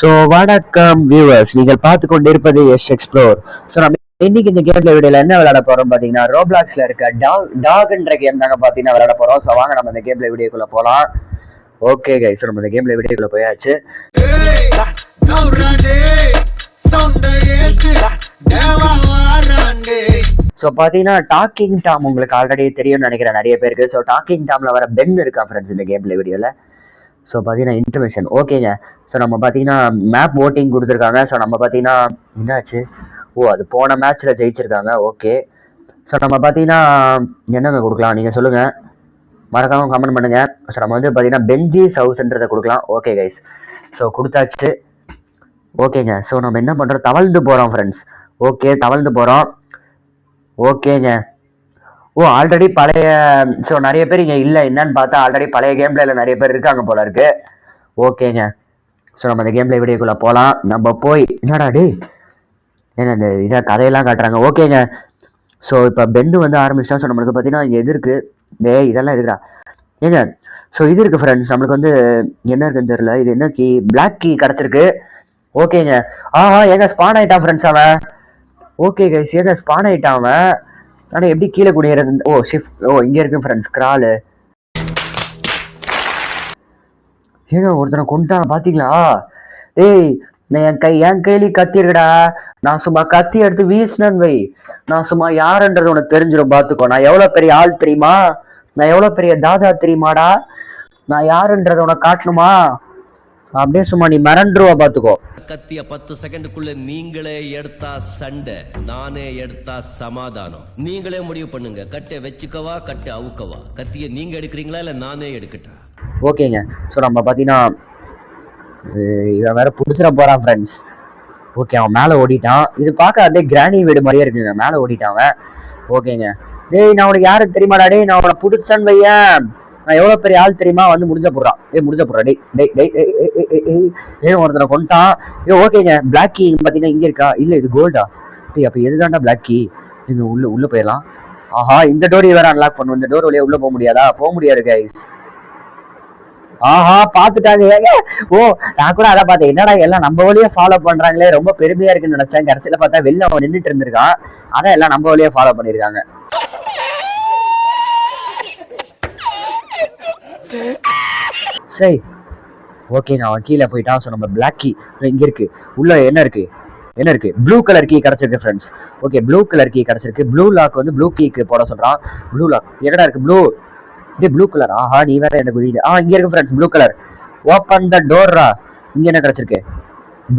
So வணக்கம் viewers, நீங்கள் பார்த்து கொண்டிருப்பது எஸ் எக்ஸ்ப்ளோர். ஸோ நம்ம இன்னைக்கு இந்த கேம்ல வீடியோல என்ன விளையாட போறோம் பாத்தீங்கன்னா, ரோப்ளாக்ஸ்ல இருக்க டாக்ன்ற கேம் தாங்க பாத்தீங்கன்னா விளையாட போறோம். ஸோ வாங்க நம்ம இந்த கேம்ல வீடியோக்குள்ள போலாம். ஓகே கைஸ், ஸோ நம்ம இந்த கேம்ல வீடியோக்குள்ள போயாச்சு. ஸோ பார்த்தீங்கன்னா டாக்கிங் டாம் உங்களுக்கு ஆல்ரெடி தெரியும்னு நினைக்கிறேன் நிறைய பேருக்கு. ஸோ டாக்கிங் டாம்ல வர பென் இருக்கா ஃப்ரெண்ட்ஸ் இந்த கேம்ல வீடியோல. ஸோ பார்த்தீங்கன்னா இன்டர்மிஷன் ஓகேங்க. ஸோ நம்ம பார்த்தீங்கன்னா மேப் ஓட்டிங் கொடுத்துருக்காங்க. ஸோ நம்ம பார்த்தீங்கன்னா என்னாச்சு, அது போன மேட்ச்சில் ஜெயிச்சிருக்காங்க. ஓகே, ஸோ நம்ம பார்த்தீங்கன்னா என்னங்க கொடுக்கலாம் நீங்கள் சொல்லுங்கள், மறக்காமல் கமெண்ட் பண்ணுங்கள். ஸோ நம்ம வந்து பார்த்தீங்கன்னா பெஞ்சிஸ் ஹவுஸ்ன்றதை கொடுக்கலாம். ஓகே கைஸ், ஸோ கொடுத்தாச்சு. ஓகேங்க, ஸோ நம்ம என்ன பண்ணுறோம், தவழ்ந்து போகிறோம் ஃப்ரெண்ட்ஸ். ஓகே, தவழ்ந்து போகிறோம். ஓகேங்க, ஆல்ரெடி பழைய, ஸோ நிறைய பேர் இங்கே இல்லை என்னன்னு பார்த்தா ஆல்ரெடி பழைய கேம் பிளேல நிறைய பேர் இருக்காங்க போல இருக்கு. ஓகேங்க, ஸோ நம்ம இந்த கேம் பிளே வீடியோக்குள்ளே போகலாம். நம்ம போய் என்னடா டே ஏங்க இந்த இதை கதையெல்லாம் காட்டுறாங்க. ஓகேங்க, ஸோ இப்போ பெண்டு வந்து ஆரம்பிச்சிட்டா. ஸோ நம்மளுக்கு பார்த்தீங்கன்னா இங்கே எது இருக்குது, இதெல்லாம் இருக்குடா ஏங்க. ஸோ இது இருக்குது ஃப்ரெண்ட்ஸ், நம்மளுக்கு வந்து என்ன இருக்குன்னு தெரியல. இது என்ன கீ, பிளாக் கீ கிடச்சிருக்கு. ஓகேங்க, ஏங்க ஸ்பான் ஆகிட்டான் ஃப்ரெண்ட்ஸ் அவன். ஓகே கைஸ், ஏங்க ஸ்பான் ஆகிட்டான் அவன். ஆனால் எப்படி கீழே குடியிறது, ஷிஃப்ட், இங்கே இருக்கு ஃப்ரெண்ட்ஸ் கிராலு. ஏங்க ஒருத்தனை கொண்டான் பார்த்தீங்களா? டேய் நான் என் கையில கத்தி இருக்குடா. நான் சும்மா கத்தி எடுத்து வீசினேன்னு வை, நான் சும்மா யாருன்றது உனக்கு தெரிஞ்சிடும் பார்த்துக்கோ. நான் எவ்வளோ பெரிய ஆள் தெரியுமா, நான் எவ்வளோ பெரிய தாதா தெரியுமாடா, நான் யாருன்றத உனக்கு காட்டணுமா, அப்படியே சும்மா நீ மிரண்டுருவா பார்த்துக்கோ. கத்திய 10 செகண்டுக்குள்ள நீங்களே எடுத்தா சண்டை, நானே எடுத்தா சமாதானம். நீங்களே முடிவு பண்ணுங்க, கட்டை வச்சுக்கவா கட்டை அவுக்கவா, கத்திய நீங்க எடுக்கிறீங்களா இல்ல நானே எடுக்கட்டா? ஓகேங்க, ஸோ நம்ம பார்த்தீங்கன்னா இவன் வேற பிடிச்சிட போறான் ஃப்ரெண்ட்ஸ். ஓகே, அவன் மேலே ஓடிட்டான். இது பார்க்க அப்படியே கிராணி வீடு மாதிரியே இருக்குங்க, மேலே ஓடிட்டான் அவன். ஓகேங்க, டேய் நான் உனக்கு யாருக்கு தெரியுமாடா, டேய் நான் உனக்கு பிடிச்சான்னு வையன், நான் எவ்வளோ பெரிய ஆள் தெரியுமா, வந்து முடிஞ்ச போடுறான். முடிஞ்ச போடுறா டேய் ஒருத்தனை கொண்டான். ஓகேங்க, பிளாக் கீ பார்த்தீங்கன்னா இங்கே இருக்கா, இல்லை இது கோல்டா. டேய் அப்போ எதுதான்டா பிளாக் கீ, நீங்கள் உள்ளே போயிடலாம். ஆஹா, இந்த டோர் வேற அன்லாக் பண்ணும். இந்த டோர் வழியா உள்ளே போக முடியாதா? போக முடியாது கைஸ். ஆஹா பார்த்துட்டாங்க. நான் கூட அதை பார்த்தேன், என்னடா எல்லாம் நம்ம வழியா ஃபாலோ பண்றாங்களே, ரொம்ப பெருமையா இருக்குன்னு நினைச்சேன். கடைசியில பார்த்தா வெளில அவன் நின்றுட்டு இருந்திருக்கான், அதான் எல்லாம் நம்ம வழியா ஃபாலோ பண்ணிருக்காங்க. சரி ஓகேங்க, அவன் கீழே போயிட்டான். ஸோ நம்ம பிளாக் கீ இங்க இருக்கு, உள்ள என்ன இருக்கு, ப்ளூ கலர் கீ கிடைச்சிருக்கு friends. Okay, blue colour key கிடைச்சிருக்கு. ப்ளூ லாக் வந்து ப்ளூ கீக்கு போட சொல்றான். ப்ளூ லாக் எங்கடா இருக்கு, ப்ளூ கலர். ஆஹா, நீ வேற எனக்கு குதிக்குது. இங்க இருக்கு friends blue colour. Open the டோர்ரா. இங்க என்ன கிடைச்சிருக்கு,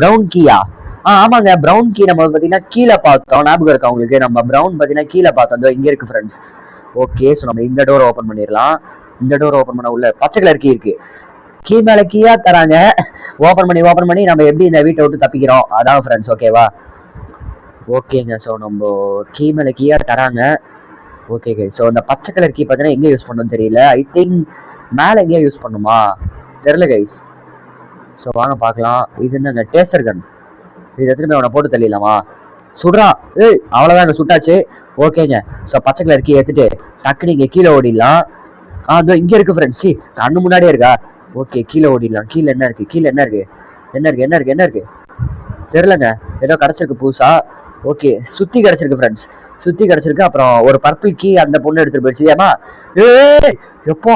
பிரவுன் கீயா? ஆமாங்க, பிரவுன் கீ நம்ம பாத்தீங்கன்னா கீழே பார்த்தோம், ஞாபகம் இருக்கா உங்களுக்கு? நம்ம பிரவுன் பாத்தீங்கன்னா கீழே பார்த்தோம், இங்க இருக்கு ஃப்ரெண்ட்ஸ். ஓகே, ஸோ நம்ம இந்த டோர் ஓப்பன் பண்ணிடலாம். இந்த டோர் ஓப்பன் பண்ண உள்ள பச்சை கலர் கீ இருக்கு. கீ மேல கீயா தராங்க. ஓப்பன் பண்ணி நம்ம எப்படி இந்த வீட்டை விட்டு தப்பிக்கிறோம் அதான் ஃப்ரெண்ட்ஸ். ஓகேவா? ஓகேங்க, ஸோ நம்ம கீ மேல கீயா தராங்க. ஓகே ஸோ இந்த பச்சை கலர் கீ பார்த்தீங்கன்னா எங்கே யூஸ் பண்ணணும்னு தெரியல. ஐ திங்க் மேலே எங்கேயா யூஸ் பண்ணுமா தெரியல கைஸ். ஸோ வாங்க பார்க்கலாம். இது என்னங்க, டேசர் கன். இது எத்தனை அவனை போட்டு தள்ளிடலாமா? சுடுறா. அவ்வளோதாங்க, சுட்டாச்சு. ஓகேங்க, ஸோ பச்சை கலர் கீ எடுத்துட்டு டக்குனு இங்கே கீழே ஓடிடலாம். அதோ இங்கே இருக்கு ஃப்ரெண்ட்ஸ், கண்ணு முன்னாடியே இருக்கா. ஓகே, கீழே ஓடிடலாம். கீழே என்ன இருக்கு தெரியலங்க, ஏதோ கிடைச்சிருக்கு புதுசா. ஓகே, சுத்தி கிடைச்சிருக்கு ஃப்ரெண்ட்ஸ், சுத்தி கிடைச்சிருக்கு. அப்புறம் ஒரு பர்பிள் கீ அந்த பொண்ணு எடுத்துட்டு போயிடுச்சு. ஏமா எப்பா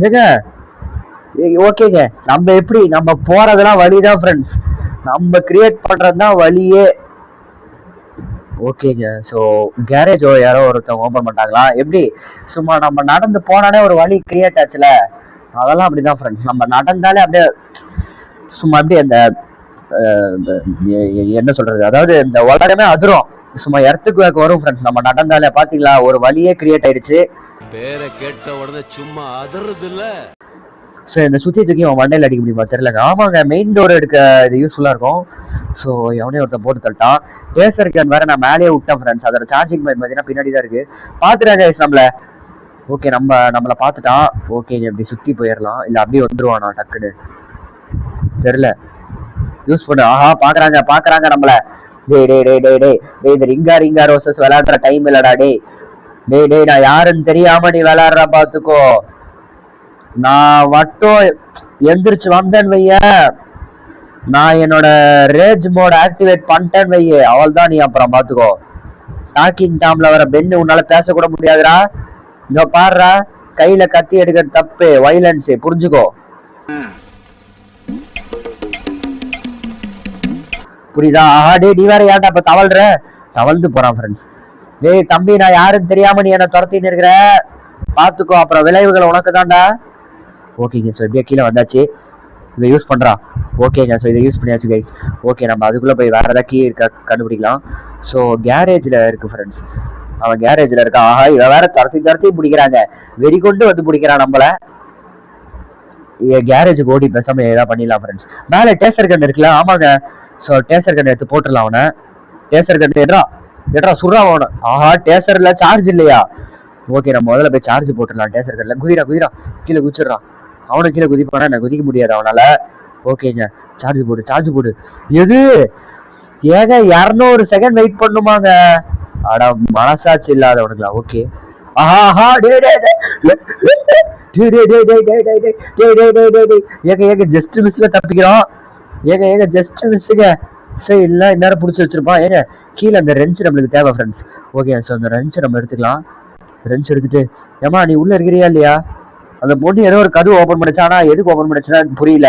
ஏங்க. ஓகேங்க, நம்ம போறதெல்லாம் வழிதான் ஃப்ரெண்ட்ஸ், நம்ம கிரியேட் பண்றதுதான் வழியே. ஓகேங்க, ஸோ கேரேஜோ யாரோ ஒருத்தவங்க ஓப்பன் பண்ணிட்டாங்களா? எப்படி சும்மா நம்ம நடந்து போனாலே ஒரு வழி கிரியேட் ஆச்சுல, அதெல்லாம் அப்படிதான் ஃப்ரெண்ட்ஸ். நம்ம நடந்தாலே அப்படியே சும்மா அப்படியே அந்த என்ன சொல்றது, அதாவது இந்த உலகமே அதிரும், சும்மா எர்த்துக்கு வரும் ஃப்ரெண்ட்ஸ். நம்ம நடந்தாலே பாத்தீங்களா, ஒரு வழியே கிரியேட் ஆயிடுச்சு. பேரை கேட்ட உடனே சும்மா அதிருது இல்ல. ஸோ இந்த சுத்தி தூக்கி அவன் மண்டையில் அடிக்க முடியுமா தெரியலங்க. ஆமாங்க, மெயின் டோர் எடுக்க இது யூஸ்ஃபுல்லா இருக்கும். ஸோ எவனே ஒருத்தன் போட்டு தள்ளிட்டான். டேசர் கன் வேற நான் மேலேயே விட்டேன் ஃப்ரெண்ட்ஸ். அதோட சார்ஜிங் பாயிண்ட் பார்த்தீங்கன்னா பின்னாடி தான் இருக்கு. பாத்துட்டாங்க நம்மள. ஓகே, நம்மளை பார்த்துட்டான். ஓகே, இப்படி சுத்தி போயிடலாம், இல்லை அப்படியே வந்துருவானா டக்குன்னு தெரியல. யூஸ் பண்ணு. ஆஹா, பாக்குறாங்க நம்மள. டேய் இந்த ரிங்கா ரோசஸ் விளையாடுற டைம் இல்லடா. டேய் நான் யாருன்னு தெரியாம நீ விளையாடுற பாத்துக்கோ. நான் மட்டும் எந்திரிச்சு வந்தேன்னு வைய, நான் என்னோட ரேஜ் மோட் ஆக்டிவேட் பண்ணிட்டேன்னு வையே, அவள் தான் நீ அப்புறம் பாத்துக்கோ. டாக்கிங் டாம்ல வர பெண்ணு உன்னால பேசக்கூட முடியாதுடா. இங்க பாருடா, கையில கத்தி எடுக்கிறது தப்பு, வைலன்ஸ், புரிஞ்சுக்கோ. புரியுதா? ஆஹா டே, நீ வேற ஏன்டா இப்ப தவழ்ந்து போறான் ஃப்ரெண்ட்ஸ். டேய் தம்பி, நான் யாருன்னு தெரியாம நீ என்ன துரத்தின்னு இருக்கிற, பாத்துக்கோ, அப்புறம் விளைவுகள் உனக்கு தான்டா. ஓகேங்க, ஸோ எப்படியா கீழே வந்தாச்சு, இதை யூஸ் பண்றான். ஓகேங்க, ஸோ இதை யூஸ் பண்ணியாச்சு கைஸ். ஓகே, நம்ம அதுக்குள்ள போய் வேற ஏதாவது கீ இருக்கா கண்டுபிடிக்கலாம். ஸோ கேரேஜ்ல இருக்கு ஃப்ரெண்ட்ஸ், அவன் கேரேஜ்ல இருக்கான். ஆஹா, இவன் வேற துரத்தி பிடிக்கிறாங்க, வெறி கொண்டு வந்து பிடிக்கிறான் நம்மள. கேரேஜுக்கு ஓடி பேசாம ஏதாவது பண்ணிடலாம் ஃப்ரெண்ட்ஸ். மேலே டேசர் கன் இருக்குல்ல, ஆமாங்க. ஸோ டேசர் கன் எடுத்து போட்டுடலாம் அவனை. டேசர் கன் எட்ரா சுடுறா அவனை. ஆஹா, டேசர்ல சார்ஜ் இல்லையா? ஓகே, நம்ம முதல்ல போய் சார்ஜ் போட்டுடலாம் டேசர் கன்ல. குதிரா கீழே குதிச்சிடறான். அவனை கீழே குதிப்பானா, நான் குதிக்க முடியாது அவனால. ஓகேங்க, சார்ஜ் போடு. எது ஏங்க 200 செகண்ட் வெயிட் பண்ணுமாங்க? அட மனசாட்சி இல்லாதவனுங்களா? ஓகே, ஆஹா ஏங்க ஜஸ்ட் மிஸ்ல தப்பிக்கிறோம். ஏங்க ஜஸ்ட் மிஸ்ஸுங்க. சரி, இல்லை இந்நேரம் பிடிச்சி வச்சிருப்பான். ஏங்க கீழே அந்த ரெஞ்சு நம்மளுக்கு தேவை ஃப்ரெண்ட்ஸ். ஓகே, ஸோ அந்த ரெஞ்சை நம்ம எடுத்துக்கலாம். ரெஞ்சு எடுத்துட்டு, ஏமா நீ உள்ள இருக்கிறியா இல்லையா? அந்த பொண்ணு ஏதோ ஒரு கதவு ஓப்பன் பண்ணிச்சா, ஆனா எதுக்கு ஓப்பன் பண்ணிச்சுன்னா புரியல.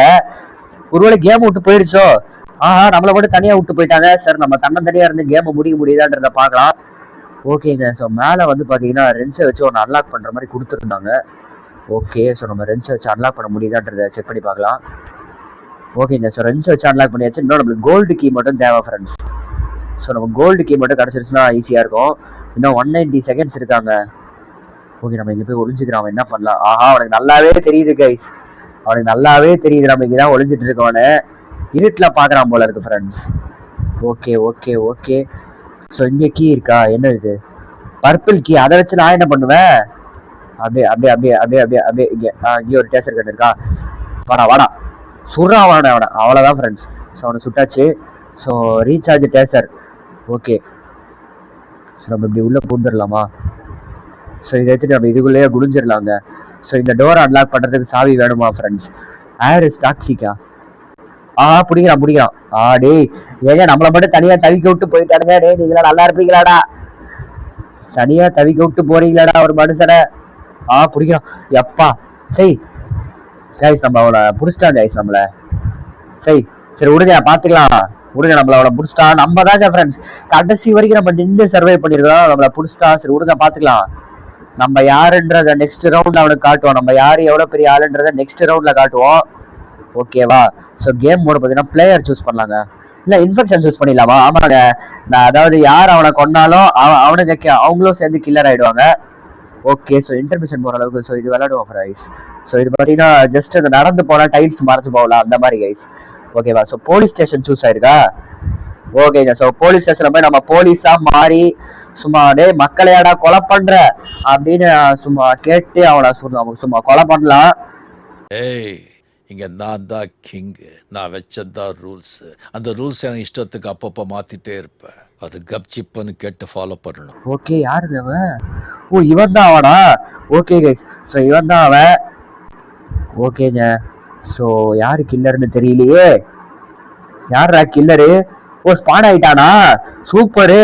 ஒருவேளை கேம் விட்டு போயிடுச்சோ? ஆஹா, நம்மளை மட்டும் தனியா விட்டு போயிட்டாங்க. சார், நம்ம தனியா இருந்து கேமை முடிக்க முடியுதான்றத பார்க்கலாம். ஓகேங்க, ஸோ மேலே வந்து பார்த்தீங்கன்னா ரெஞ்சை வச்சு ஒன்று அன்லாக் பண்ணுற மாதிரி கொடுத்துருந்தாங்க. ஓகே, ஸோ நம்ம ரெஞ்சை வச்சு அன்லாக் பண்ண முடியுதான்றதை செக் பண்ணி பார்க்கலாம். ஓகேங்க, ஸோ ரெஞ்சை வச்சு அன்லாக் பண்ணியாச்சு. இன்னும் நம்மளுக்கு கோல்டு கீ மட்டும் தேவை ஃப்ரெண்ட்ஸ். ஸோ நம்ம கோல்டு கீ மட்டும் கிடச்சிருச்சுன்னா ஈஸியாக இருக்கும். இன்னும் 190 செகண்ட்ஸ் இருக்காங்க. ஓகே, நம்ம இங்கே போய் ஒளிஞ்சுக்கிறோம். அவன் என்ன பண்ணலாம்? ஆஹா, அவனுக்கு நல்லாவே தெரியுது கைஸ், அவனுக்கு நல்லாவே தெரியுது நம்ம இங்கே தான் ஒளிஞ்சிட்டு இருக்கோன்னு. இருட்டில் பார்க்குறான் போல இருக்கு ஃப்ரெண்ட்ஸ். ஓகே. ஸோ இங்கே கீ இருக்கா? என்ன இது? Purple key. அதை வச்சு நான் என்ன பண்ணுவேன்? அப்படியே இங்கே ஒரு டேசர் கன் இருக்கா? வாடா சுடுறா அவனை. அவ்வளோதான் ஃப்ரெண்ட்ஸ். ஸோ அவனை சுட்டாச்சு. So recharge taser. Okay, so நம்ம இப்படி உள்ளே பூந்துடலாமா? ஸோ இதை எடுத்துட்டு நம்ம இதுக்குள்ளேயே குடிஞ்சிடலாங்க. ஸோ இந்த டோரை அன்லாக் பண்ணுறதுக்கு சாவி வேணுமா ஃப்ரெண்ட்ஸ்? Air is டாக்ஸிக்கா? ஆஹா, பிடிக்கிறான். டேய் ஏங்க நம்மளை மட்டும் தனியாக தவிக்க விட்டு போயிட்டானுங்க. டே, நீங்களா நல்லா இருப்பீங்களாடா? தனியாக தவிக்க விட்டு போறீங்களாடா ஒரு மனுஷனை? பிடிக்கிறான். எப்பா சரி கைஸ், நம்ம அவளை பிடிச்சிட்டான் கைஸ் நம்மளை. சரி விடுங்க, பார்த்துக்கலாம். நம்மள அவளை பிடிச்சிட்டா. நம்ம தாங்க ஃப்ரெண்ட்ஸ் கடைசி வரைக்கும் நம்ம நின்று சர்வை பண்ணிருக்கோம். நம்மளை பிடிச்சிட்டா. சரி விடுங்க, பார்த்துக்கலாம். நம்ம யாருன்றத நெக்ஸ்ட் ரவுண்ட்ல அவனுக்கு காட்டுவோம். நம்ம யாரு எவ்வளவு பெரிய ஆளுன்றத நெக்ஸ்ட் ரவுண்ட்ல காட்டுவோம். ஓகேவா? ஸோ கேம் மோட் பார்த்தீங்கன்னா பிளேயர் சூஸ் பண்ணலாங்க, இல்லை இன்ஃபெக்ஷன் சூஸ் பண்ணிடலாமா? ஆமாங்க, நான் அதாவது யார் அவனை கொண்டாலும் அவனுக்கு அவங்களும் சேர்ந்து கில்லர் ஆயிடுவாங்க. ஓகே, ஸோ இன்டர்மிஷன் போகிற அளவுக்கு. ஸோ இது விளையாடுவோம் கைஸ். ஸோ இது பார்த்தீங்கன்னா ஜஸ்ட் அது நடந்து போனால் டைல்ஸ் மறைச்சு போகலாம் அந்த மாதிரி கைஸ். ஓகேவா? ஸோ போலீஸ் ஸ்டேஷன் சூஸ் ஆயிருக்கா? ஓகேங்க, ஸோ போலீஸ் ஸ்டேஷன்ல போய் நம்ம போலீஸா மாறி சும்மா டே மக்களையாடா கொலை பண்ற அப்படின்னு சும்மா கேட்டு அவனை சும்மா கொலை பண்ணலாம். ஏய், இங்க நான் தான் கிங், நான் வச்சதான் ரூல்ஸ். அந்த ரூல்ஸ் என் இஷ்டத்துக்கு அப்பப்போ மாத்திட்டே இருப்பேன். அது கப்சிப்புன்னு கேட்டு ஃபாலோ பண்ணணும். ஓகே, யாருங்க அவன்? ஓ, இவன் தான் அவனா? ஓகே கைஸ், ஸோ இவன் தான் அவன். ஓகேங்க, ஸோ யாரு கில்லர்னு தெரியலையே. யாரா கில்லரு? ஓ, ஸ்பான் ஆயிட்டானா? சூப்பரு.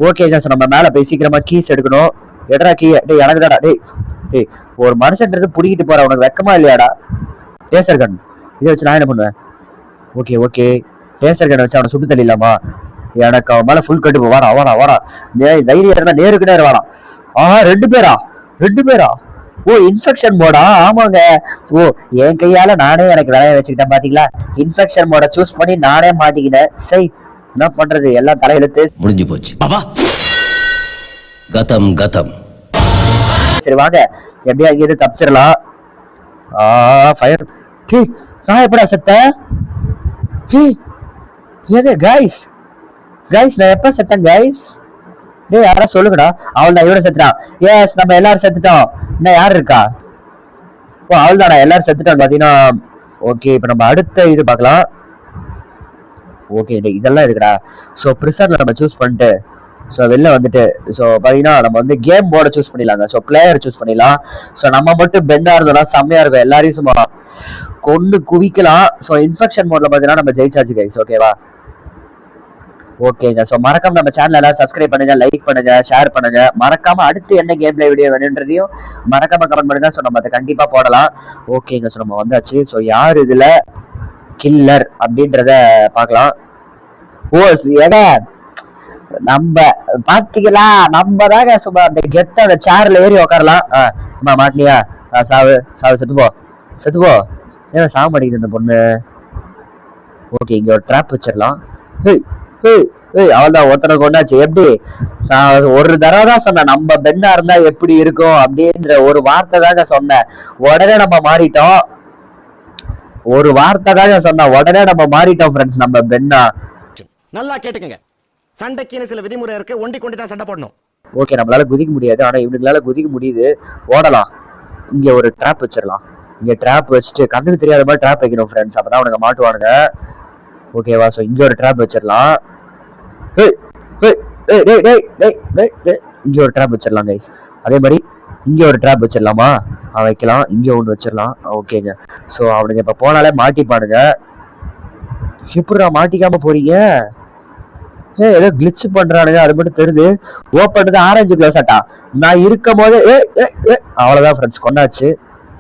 ஓகேங்க, ஸோ நம்ம மேலே போய் சீக்கிரமா கீஸ் எடுக்கணும். எடரா கீ? டேய் எனக்கு தாடா. டேய் ஒரு மனுஷன்றது பிடிக்கிட்டு போற, உனக்கு வெக்கமா இல்லையாடா? டேசர் கன் இதை வச்சு நான் என்ன பண்ணுவேன்? ஓகே, டேசர் கன் வச்சு அவனை சுட்டு தள்ளிடலாமா? எனக்கு அவன் மேல ஃபுல் கட்டு. வாடா தைரியம் இருந்தா நேருக்கு நேரம் வாடா. ஆஹா, ரெண்டு பேரா? ஓ, இன்ஃபெக்ஷன் மோடா? ஆமாங்க. ஓ, என் கையால நானே எனக்கு வேலையை வச்சுக்கிட்டேன் பாத்தீங்களா? இன்ஃபெக்ஷன் மோட சூஸ் பண்ணி நானே மாட்டிக்கினேன். சரி, என்ன பண்றது, எல்லாம் தலையெழுத்து. முடிஞ்சு போச்சு பாபா. கதம். சரி வாங்க, எப்படியா இங்கிருந்து தப்பிச்சிடலாம். ஃபயர். நான் எப்படா செத்தேன்? ஏங்க கைஸ், நான் எப்ப செத்தேன் கைஸ்? டேய் யாரா சொல்லுங்கடா. அவள் தான், இவரை செத்துட்டான். எஸ், நம்ம எல்லாரும் செத்துட்டோம். இன்னும் யாரு இருக்கா? ஓ, அவள் தானா? எல்லாரும் செத்துட்டோம் பாத்தீங்கன்னா. ஓகே, இப்ப நம்ம அடுத்த இது பார்க்கலாம். ஓகே, இதெல்லாம் இருக்குடா. ஸோ பிரிசன்ல நம்ம சூஸ் பண்ணிட்டு ஸோ வெளில வந்துட்டு ஸோ பார்த்தீங்கன்னா நம்ம வந்து கேம் போர்டை சூஸ் பண்ணிடலாங்க. ஸோ பிளேயர் சூஸ் பண்ணிடலாம். ஸோ நம்ம மட்டும் பெண்டா இருந்தோம்னா செம்மையா இருக்கும். எல்லாரையும் சும்மா கொண்டு குவிக்கலாம். ஸோ இன்ஃபெக்ஷன் மோட்ல பார்த்தீங்கன்னா நம்ம ஜெயிச்சாச்சு கைஸ். ஓகேவா? ஓகேங்க. ஸோ மறக்காம நம்ம சேனல் எல்லாம் சப்ஸ்கிரைப் பண்ணுங்க, லைக் பண்ணுங்க, ஷேர் பண்ணுங்க. மறக்காம அடுத்து என்ன கேம் பிளே வீடியோ வேணுன்றதையும் மறக்காம கமெண்ட் பண்ணுங்க. ஸோ நம்ம அதை கண்டிப்பா போடலாம். ஓகேங்க. ஸோ நம்ம வந்தாச்சு. ஸோ யார் இதுல கில்லர் அப்படின்றத பார்க்கலாம். ஓ எடா நம்ம பாத்தீங்களா, நம்ம தாங்க சும்மா அந்த கெட்ட அந்த சேர்ல ஏறி உட்காரலாம். மாட்டினியா? சாவு சாவு, செத்துப்போ செத்துப்போ. ஏன் சாக மாட்டேங்குது இந்த பொண்ணு? ஓகே, இங்க ஒரு ட்ராப் வச்சிடலாம். அவள்தான் ஒருத்தனை கொண்டாச்சு. எப்படி? நான் ஒரு தடவை தான் சொன்னேன் நம்ம பெண்ணா இருந்தா எப்படி இருக்கும் அப்படின்ற ஒரு வார்த்தை தாங்க சொன்னேன். உடனே நம்ம மாறிட்டோம். ஒரு வார்த்தை தாங்க சொன்னேன், உடனே நம்ம மாறிட்டோம் ஃப்ரெண்ட்ஸ். நம்ம பெண்ணா நல்லா கேட்டுக்கங்க. சண்டைக்குன்னு சில விதிமுறை இருக்கு, ஒண்டி கொண்டு தான் சண்டை போடணும். ஓகே, நம்மளால குதிக்க முடியாது, ஆனா இவனுங்களால குதிக்க முடியுது. ஓடலாம். இங்க ஒரு ட்ராப் வச்சிடலாம். இங்க ட்ராப் வச்சுட்டு கண்ணுக்கு தெரியாத மாதிரி ட்ராப் வைக்கணும் ஃப்ரெண்ட்ஸ், அப்பதான் அவனுங்க மாட்டுவானுங்க. ஓகேவா? ஸோ இங்க ஒரு ட்ராப் வச்சிடலாம். இங்க ஒரு ட்ராப் வச்சிடலாம் கைஸ். அதே மாதிரி இங்க ஒரு ட்ராப் வச்சிடலாமா? வைக்கலாம். இங்க ஒன்று வச்சிடலாம். ஓகேங்க. ஸோ அவனுங்க இப்ப போனாலே மாட்டிப்பானுங்க. எப்படா மாட்டிக்காம போறீங்க? ஏதோ கிளிச் பண்றானுங்க, அது மட்டும் தெரியுது. ஓப்பன் ஆரஞ்சு க்ளோஸ் ஆட்டா நான் இருக்கும் போது அவ்வளவுதான் ஃப்ரெண்ட்ஸ், கொண்டாச்சு.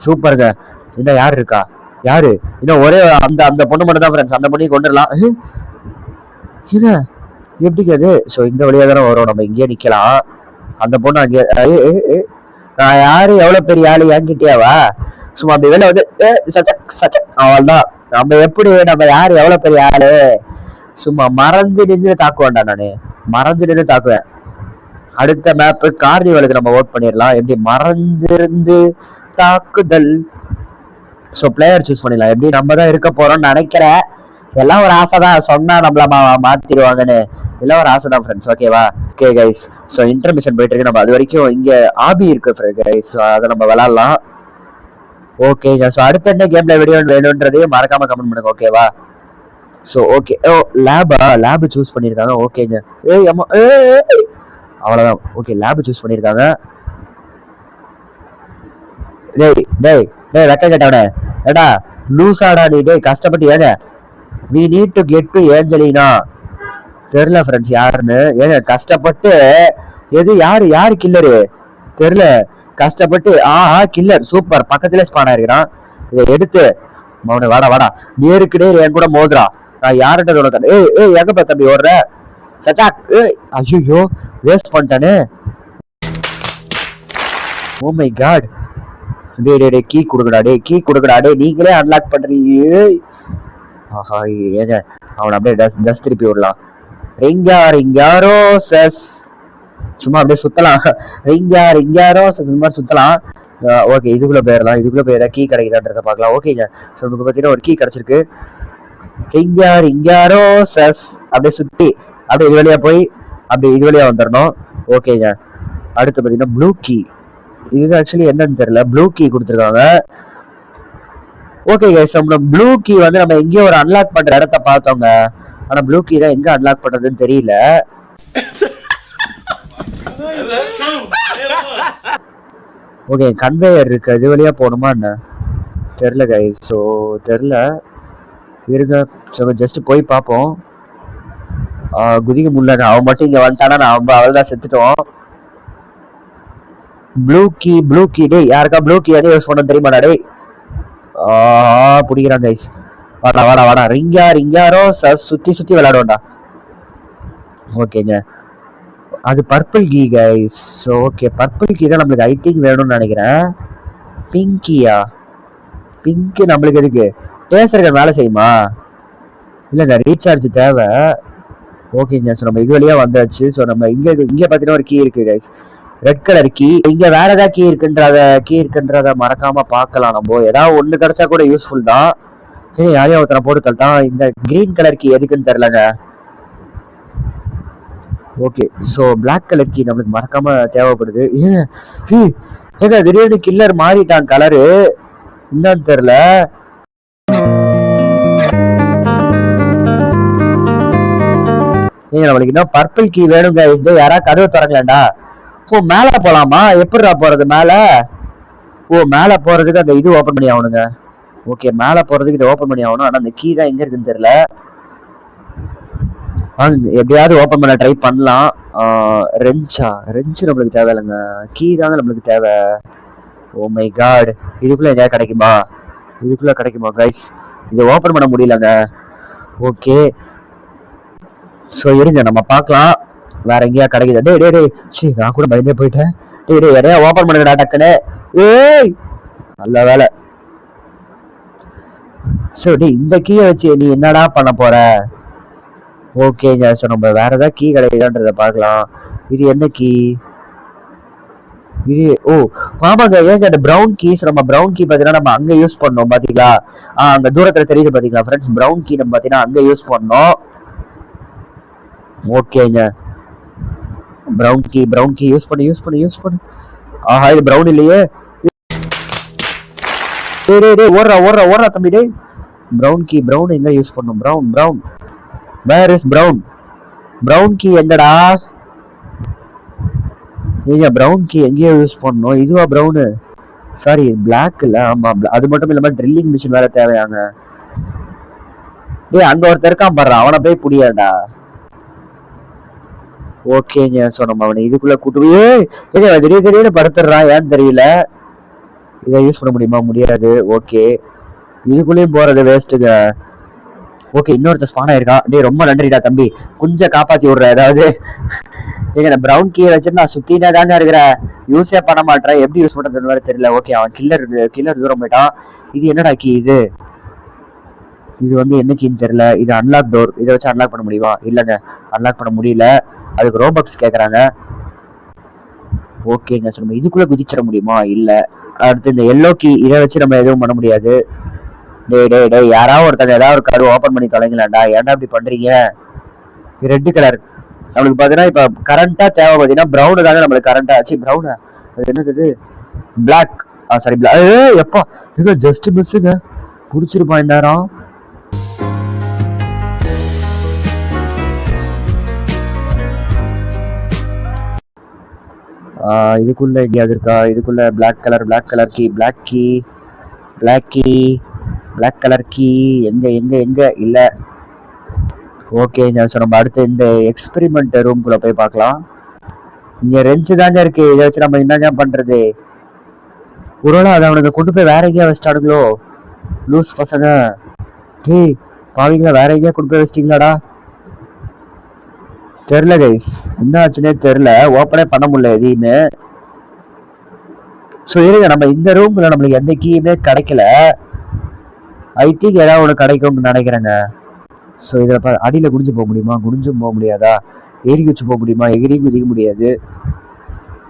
சூப்பருங்க. இன்னும் யாரு இருக்கா? யாரு இன்னும்? ஒரே அந்த அந்த பொண்ணு மட்டும் தான் ஃப்ரெண்ட்ஸ். அந்த பொண்ணையும் கொண்டுடலாம். என்ன எப்படிங்க அது? ஸோ இந்த வழியா தானே வரும், நம்ம இங்கேயே நிக்கலாம். அந்த பொண்ணு அங்கே நான் யாரு எவ்வளவு பெரிய ஆளு என்கிட்டயாவா? சும்மா அப்படி வெளில வந்து அவள் தான். நம்ம எப்படி, நம்ம யாரு எவ்வளவு பெரிய ஆளு? சும்மா மறைஞ்சு நின்று தாக்குவேன்டா. நானு மறைஞ்சு நின்று தாக்குவேன். அடுத்த மேப் கார்னிவலுக்கு நம்ம ஓட் பண்ணிடலாம். எப்படி? மறைஞ்சிருந்து தாக்குதல். ஸோ பிளேயர் சூஸ் பண்ணிடலாம். எப்படி? நம்ம தான் இருக்க போறோம்னு நினைக்கிறேன். எல்லாம் ஒரு ஆசை தான், சொன்னா நம்மள மாத்திடுவாங்கன்னு. எல்லாம் ஒரு ஆசை தான் ஃப்ரெண்ட்ஸ். ஓகேவா? Okay guys. ஸோ இன்டர்மிஷன் போயிட்டு இருக்கு. நம்ம அது வரைக்கும் இங்க ஆபி இருக்கு கைஸ். ஸோ அதை நம்ம விளாடலாம். ஓகேங்க. ஸோ அடுத்த என்ன கேம்ல வீடியோ வேணும்ன்றதையும் மறக்காம கமெண்ட் பண்ணுங்க. ஓகேவா? So okay. Oh lab choose பண்ணியிருக்காங்க. ஓகேங்க. அம்மா அவ்வளோதான். ஓகே, லேப் சூஸ் பண்ணியிருக்காங்க. டேய் டேய் டேய் வெக்க கேட்டவன ஏடா லூசாடா நீ? டேய் கஷ்டப்பட்டு ஏங்க we need to get to Angelina. தெரியல ஃப்ரெண்ட்ஸ் யாருன்னு. ஏங்க கஷ்டப்பட்டு யாரு கில்லரு தெரியல. கஷ்டப்பட்டு கில்லர் சூப்பர் பக்கத்துல ஸ்பான் ஆயிருக்கிறான். இதை எடுத்து மௌன வாடா நேருக்கு நேர் என் கூட மோதுரா. நான் யார்கிட்ட சொல்ல? எங்க தம்பி ஓடுற? சச்சா ஐயோ வேஸ்ட் பண்ணிட்டானே. Oh my god. டே கீ கொடுக்கடா. கீ கொடுக்கடா. நீங்களே அன்லாக் பண்றீங்க. ஆஹா ஏங்க அவன் அப்படியே ஜஸ்ட் திருப்பி விடலாம். ரிங்காரோ சஸ் சும்மா அப்படியே சுத்தலாம். ரிங்காரோ சஸ் இந்த மாதிரி சுத்தலாம். ஓகே, இதுக்குள்ள போயிடலாம். இதுக்குள்ள போய் ஏதாவது கீ கிடைக்குதான்றத பார்க்கலாம். ஓகேங்க. ஸோ நமக்கு பார்த்தீங்கன்னா ஒரு கீ கிடைச்சிருக்கு. ரிங்காரோ சஸ் அப்படியே சுத்தி அப்படியே இது வழியா போய் அப்படியே இது வழியா வந்துடணும். ஓகேங்க. அடுத்து பார்த்தீங்கன்னா ப்ளூ கீ. இது ஆக்சுவலி என்னன்னு தெரியல. ப்ளூ கீ கொடுத்துருக்காங்க. ஓகே கைஸ், நம்ம ப்ளூ கீ வந்து நம்ம எங்கேயோ ஒரு அன்லாக் பண்ற இடத்த பார்த்தோங்க. ஆனா ப்ளூ கீ தான் எங்க அன்லாக் பண்றதுன்னு தெரியல. ஓகே, கன்வேயர் இருக்கு. இது வழியா போகணுமா என்ன தெரியல கைஸ். ஸோ தெரியல, இருங்க. ஜஸ்ட் போய் பார்ப்போம். குதிக்க முடியலங்க. அவன் மட்டும் இங்க வந்துட்டானா நான் அவள்தான் செத்துட்டோம். ப்ளூ கீ டே யாருக்கா ப்ளூ கீ எதை யூஸ் பண்ண தெரியுமாடா? டே பிடிக்கிறான் கைஸ். வாடா ரிங்காரோ சுத்தி விளையாடுவோம்டா. ஓகேங்க. அது purple key guys. Okay, purple key தான் நம்மளுக்கு ஐ திங்க் வேணும்னு நினைக்கிறேன். பிங்கியா? பிங்க் நம்மளுக்கு எதுக்கு? டேசர்கள் வேலை செய்யுமா? இல்லைங்க, ரீசார்ஜ் தேவை. ஓகேங்க. ஸோ நம்ம இது வழியா வந்தாச்சு. ஸோ நம்ம இங்க பார்த்தீங்கன்னா ஒரு கீ இருக்கு கைஸ், ரெட் கலர் கீ. இங்க வேற ஏதாவது கீ இருக்குன்றத மறக்காம பார்க்கலாம். நம்ம ஏதாவது ஒண்ணு கிடைச்சா கூட யூஸ்ஃபுல் தான். யாரையும் ஒருத்தனை போட்டு தள்ளிட்டான். இந்த கிரீன் கலர் கீ எதுக்குன்னு தெரியலங்க. Okay, so black colour key நம்மளுக்கு மறக்காம தேவைப்படுது. ஏங்க திடீர்னு கில்லர் மாறிட்டான் கலரு, என்னன்னு தெரியல. நம்மளுக்கு இன்னும் பர்பிள் கீ வேணுங்க. யாராவது கதவை திறக்கலாம்டா. ஓ மேல போலாமா? எப்படிடா போறது மேல? ஓ மேல போறதுக்கு அந்த இது ஓபன் பண்ணி ஆகணுங்க. ஓகே, மேலே போகிறதுக்கு இதை ஓப்பன் பண்ணி ஆகணும். ஆனால் அந்த கீ தான் எங்கே இருக்குன்னு தெரியல. எப்படியாவது ஓப்பன் பண்ண ட்ரை பண்ணலாம். ரெஞ்சு நம்மளுக்கு தேவையில்லைங்க, கீ தாங்க நம்மளுக்கு தேவை. ஓ மை காட், இதுக்குள்ளே எங்கேயாவது கிடைக்குமா? இதுக்குள்ளே கிடைக்குமா கைஸ்? இதை ஓப்பன் பண்ண முடியலங்க. ஓகே, ஸோ இருங்க நம்ம பார்க்கலாம் வேற எங்கேயா கிடைக்குது. டே டே டே சி, நான் கூட பயந்தே போயிட்டேன். டே டே எதையா ஓப்பன் பண்ணுங்கடா டக்குன்னு. ஏய் நல்ல வேலை. ஸோ டே இந்த கீயை வச்சு நீ என்னடா பண்ண போற? ஓகேங்க, ஸோ நம்ம வேற ஏதாவது கீ கிடைக்குதான்றதை பார்க்கலாம். இது என்ன கீ இது? ஓ ஆமாங்க, ஏங்க அந்த ப்ரௌன் கீஸ், நம்ம ப்ரௌன் கீ பார்த்தீங்கன்னா நம்ம அங்கே யூஸ் பண்ணோம் பார்த்தீங்களா? அங்கே தூரத்தில் தெரியுது பார்த்தீங்களா ஃப்ரெண்ட்ஸ்? ப்ரௌன் கீ நம்ம பார்த்தீங்கன்னா அங்கே யூஸ் பண்ணோம். ஓகேங்க, ப்ரௌன் கீ யூஸ் பண்ணு. ஆஹா, இது ப்ரௌன் இல்லையே. ஓடுறா தம்பி. டே ப்ரௌன் எங்க யூஸ் பண்ணும்? Brown where is brown key எங்கடா? ஏங்க ப்ரௌன் கீ எங்கேயோ யூஸ் பண்ணோம். இதுவா ப்ரௌனு? சாரி, பிளாக் இல்ல. ஆமா, அது மட்டும் இல்லாம ட்ரில்லிங் மிஷின் வேற தேவையாங்க. டேய் அங்க ஒருத்தர் இருக்கான் பாரு, அவனை போய் புடியாடா. ஓகேங்க, ஸோ நம்ம அவனை இதுக்குள்ள கூட்டுவே திடீர்னு படுத்துடுறான், ஏன்னு தெரியல. இதை யூஸ் பண்ண முடியுமா? முடியாது. ஓகே, இதுக்குள்ளேயும் போறது வேஸ்ட்டுங்க. ஓகே, இன்னொருத்த ஸ்பான் ஆயிருக்கா. டே ரொம்ப நன்றிடா தம்பி, கொஞ்சம் காப்பாத்தி விடுற. ஏதாவது ஏங்க ப்ரௌன் கீயை வச்சுட்டு நான் சுத்தினே தாங்க இருக்கிறேன், யூஸே பண்ண மாட்டேன். எப்படி யூஸ் பண்றதுன்னு வேற தெரியல. ஓகே, அவன் கில்லர் தூரம் போயிட்டான். இது என்னடா கீ? இது வந்து என்ன கீன்னு தெரியல. இது அன்லாக் டோர். இதை வச்சு அன்லாக் பண்ண முடியுமா? இல்லைங்க, அன்லாக் பண்ண முடியல. அதுக்கு ரோபக்ஸ் கேட்குறாங்க. ஓகேங்க, ஸோ நம்ம இதுக்குள்ளே குதிச்சிட முடியுமா? இல்லை. அடுத்து இந்த எல்லோ கீ, இதை வச்சு நம்ம எதுவும் பண்ண முடியாது. டே யாராவது ஒருத்தங்க ஏதாவது ஒரு கரு ஓப்பன் பண்ணி தொலைங்களாண்டா, ஏன்டா இப்படி பண்றீங்க? ரெட் கலர் நம்மளுக்கு பார்த்தீங்கன்னா இப்போ கரண்டா தேவை. பார்த்தீங்கன்னா ப்ரௌனு தாங்க நம்மளுக்கு கரண்டா ஆச்சு. ப்ரௌனா? அது என்னது? பிளாக். Sorry, black. எப்பா இது ஜஸ்ட் மிஸ்ஸுங்க, பிடிச்சிருப்பான் இந்நேரம். இதுக்குள்ள எங்கேயாவது இருக்கா? இதுக்குள்ள பிளாக் கலர் கீ எங்க இல்ல. ஓகேங்க, ஸோ நம்ம அடுத்து இந்த எக்ஸ்பெரிமெண்ட் ரூம்குள்ள போய் பார்க்கலாம். இங்க ரெஞ்சு தாங்க இருக்கு, இதை வச்சு நம்ம என்னங்க பண்றது? ஒருவேளை அதை அவனுக்கு கொண்டு போய் வேற எங்கேயா வச்சிட்டானுங்களோ லூஸ் பசங்க. டேய் பாவீங்களா, வேற எங்கேயா கொண்டு போய் வச்சிட்டீங்களாடா? தெரியல கைஸ், என்ன ஆச்சுன்னே தெரியல. ஓப்பனே பண்ண முடியல எதையுமே. ஸோ இருங்க, நம்ம இந்த ரூம்ல நம்மளுக்கு எந்த கீயுமே கிடைக்கல. ஐ திங்க் ஏதாவது ஒன்று கிடைக்கும்னு நினைக்கிறேங்க. ஸோ இதில் அடியில் குடிஞ்சு போக முடியுமா? குடிஞ்சும் போக முடியாதா? ஏறி குச்சி போக முடியுமா? எகிரியும் குதிக்க முடியாது.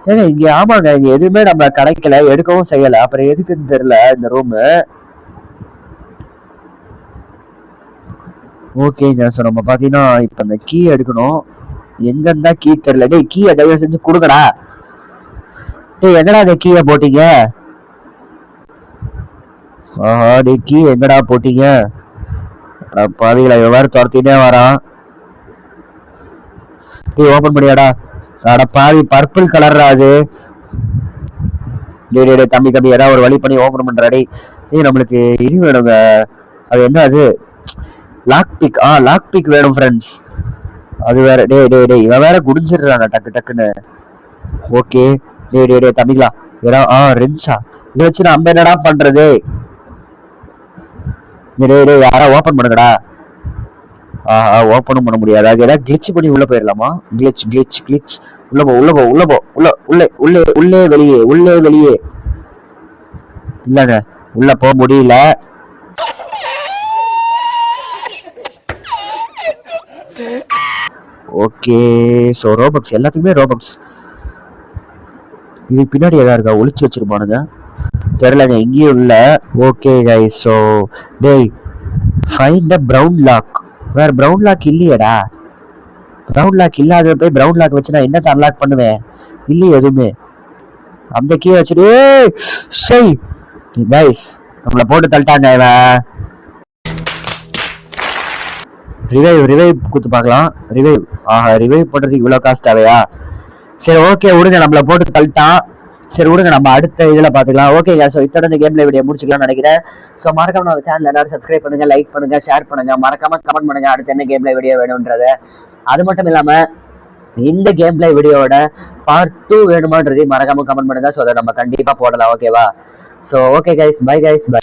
ஏங்க இங்கே ஆமாங்க, இங்கே எதுவுமே நம்ம கிடைக்கல, எடுக்கவும் செய்யலை. அப்புறம் எதுக்குன்னு தெரியல இந்த ரூமு. ஓகேங்க, ஸோ நம்ம பார்த்தீங்கன்னா இப்போ அந்த கீ எடுக்கணும். எங்க இருந்தா கீ தெரியல. டேய் கீயை தயவு செஞ்சு கொடுங்கடா. டேய் எங்கடா அந்த கீயை போட்டீங்க? ஆஹா, டே கீ எங்கடா போட்டீங்க? பாவிகளா, எவ்வாறு துரத்தினே வரான். டேய் ஓபன் பண்ணியாடா. அட பாவி, பர்பிள் கலர்ரா அது. டே தம்பி ஏதாவது ஒரு வழி பண்ணி ஓபன் பண்றாடி. நம்மளுக்கு இது வேணுங்க. அது என்ன? அது லாக் பிக் வேணும் ஃப்ரெண்ட்ஸ். அது வேற. டே இவன் வேற குடிஞ்சிடுறாங்க டக்குன்னு. ஓகே, டே தம்பிங்களா ஏதாவது ரெஞ்சா இதை வச்சு நம்ம என்னடா பண்றது? டே யாரா ஓபன் பண்ணுங்கடா. ஓபனும் பண்ண முடியாது. அது ஏதாவது கிளிச் பண்ணி உள்ள போயிடலாமா? கிளிச். உள்ள போ. உள்ளே வெளியே. இல்லங்க, உள்ள போக முடியல. ஓகே, ஸோ ரோபக்ஸ், எல்லாத்துக்குமே ரோபக்ஸ். இது பின்னாடி ஏதாவது இருக்கா? ஒளிச்சு வச்சிருப்பானுங்க, தெரியலங்க, எங்கேயும் இல்லை. ஓகே கைஸ், ஸோ டேய் ஃபைண்ட் அ ப்ரௌன் லாக். வேற ப்ரௌன் லாக் இல்லையடா. ப்ரௌன் லாக் இல்லாத போய் ப்ரௌன் லாக் வச்சு நான் என்னத்தை அன்லாக் பண்ணுவேன்? இல்லையே எதுவுமே. அந்த கீயை வச்சுட்டு சரி கைஸ் நம்மளை போட்டு தள்ளிட்டாங்க இவன். ரிவைவ் குத்து பார்க்கலாம். ரிவைவ் பண்றதுக்கு இவ்வளோ காசு தேவையா? சரி ஓகே விடுங்க, நம்மளை போட்டு தள்ளிட்டான். சரி விடுங்க, நம்ம அடுத்த இதுல பாத்துக்கலாம். ஓகேங்க, ஸோ இத்தோட இந்த கேம்ல வீடியோ முடிச்சுக்கலாம்னு நினைக்கிறேன். ஸோ மறக்காம நம்ம சேனல் எல்லாரும் சப்ஸ்கிரைப் பண்ணுங்க, லைக் பண்ணுங்க, ஷேர் பண்ணுங்க, மறக்காம கமெண்ட் பண்ணுங்க அடுத்து என்ன கேம்ல வீடியோ வேணும்ன்றது. அது மட்டும் இல்லாம இந்த கேம் பிளே வீடியோட பார்ட் 2 வேணுமான்றது மறக்காம கமெண்ட் பண்ணுங்க. ஸோ அதை நம்ம கண்டிப்பா போடலாம். ஓகேவா? So okay guys, bye guys, by.